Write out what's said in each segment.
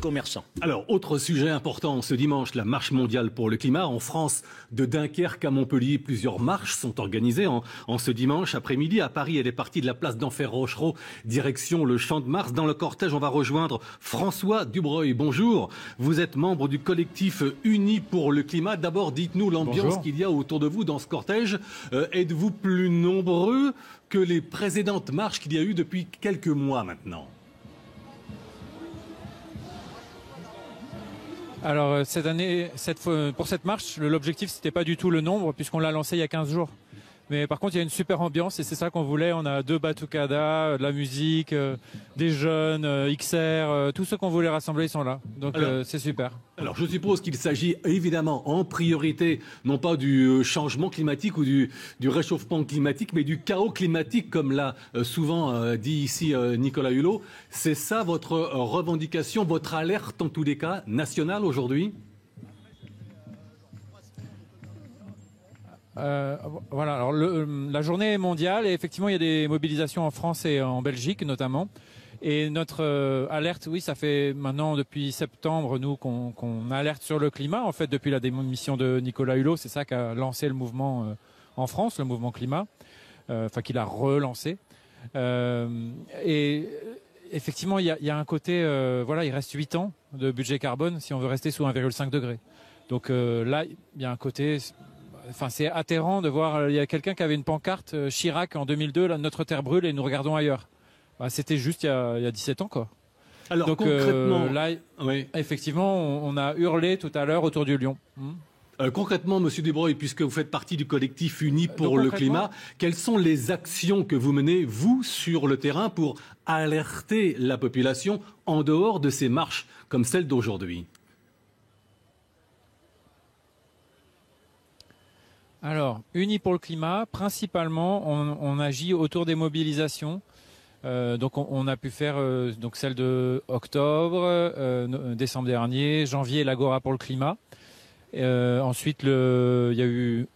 commerçants. Alors, autre sujet important, ce dimanche, la marche mondiale pour le climat. En France, de Dunkerque à Montpellier, plusieurs marches sont organisées en ce dimanche après-midi. À Paris, elle est partie de la place d'Enfer-Rochereau, direction le Champ de Mars. Dans le cortège, on va rejoindre François Dubreuil. Bonjour, vous êtes membre du collectif Unis pour le climat. D'abord, dites-nous l'ambiance qu'il y a autour de vous dans ce cortège. Êtes-vous plus nombreux que les précédentes marches qu'il y a eu depuis quelques mois maintenant ? Alors cette année, pour cette marche, l'objectif c'était pas du tout le nombre puisqu'on l'a lancé il y a 15 jours. Mais par contre il y a une super ambiance et c'est ça qu'on voulait. On a 2 batucadas, de la musique, des jeunes, XR, tous ceux qu'on voulait rassembler ils sont là. Donc c'est super. Alors je suppose qu'il s'agit évidemment en priorité non pas du changement climatique ou du réchauffement climatique mais du chaos climatique comme l'a souvent dit ici Nicolas Hulot. C'est ça votre revendication, votre alerte en tous les cas nationale aujourd'hui ? Voilà, alors la journée est mondiale et effectivement il y a des mobilisations en France et en Belgique notamment. Et notre alerte, oui, ça fait maintenant depuis septembre nous qu'on alerte sur le climat. En fait, depuis la démission de Nicolas Hulot, c'est ça qui a lancé le mouvement en France, le mouvement climat, enfin qu'il a relancé. Et effectivement, il y a un côté, voilà, il reste 8 ans de budget carbone si on veut rester sous 1,5 degré. Donc là, il y a un côté. Enfin, c'est atterrant de voir, il y a quelqu'un qui avait une pancarte Chirac en 2002, là, notre terre brûle et nous regardons ailleurs. Bah, c'était juste il y a 17 ans, quoi. Alors, donc concrètement, là, oui. Effectivement, on a hurlé tout à l'heure autour du lion. Concrètement, Monsieur Dubreuil, puisque vous faites partie du collectif Unis pour le climat, quelles sont les actions que vous menez, vous, sur le terrain pour alerter la population en dehors de ces marches comme celle d'aujourd'hui ? Alors, Unis pour le climat, principalement, on agit autour des mobilisations. Donc, on a pu faire donc celle de octobre, décembre dernier, janvier, l'Agora pour le climat. Ensuite, il y a eu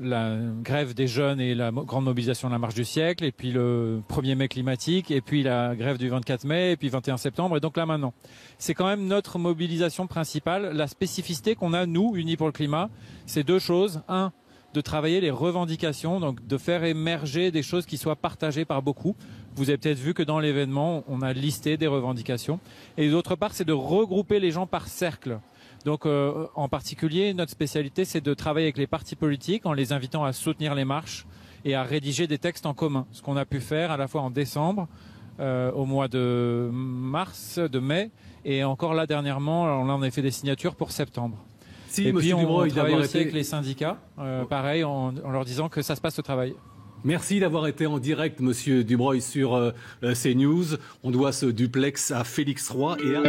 la grève des jeunes et la grande mobilisation de la marche du siècle, et puis le 1er mai climatique, et puis la grève du 24 mai, et puis 21 septembre, et donc là maintenant. C'est quand même notre mobilisation principale. La spécificité qu'on a, nous, Unis pour le climat, c'est 2 choses. 1, de travailler les revendications, donc de faire émerger des choses qui soient partagées par beaucoup. Vous avez peut-être vu que dans l'événement, on a listé des revendications. Et d'autre part, c'est de regrouper les gens par cercle. Donc, en particulier, notre spécialité, c'est de travailler avec les partis politiques en les invitant à soutenir les marches et à rédiger des textes en commun. Ce qu'on a pu faire à la fois en décembre, au mois de mars, de mai, et encore là dernièrement, là on a fait des signatures pour septembre. Si, et puis on travaille aussi été... avec les syndicats, pareil, en leur disant que ça se passe au travail. Merci d'avoir été en direct, Monsieur Dubreuil, sur CNews. On doit ce duplex à Félix Roy et à...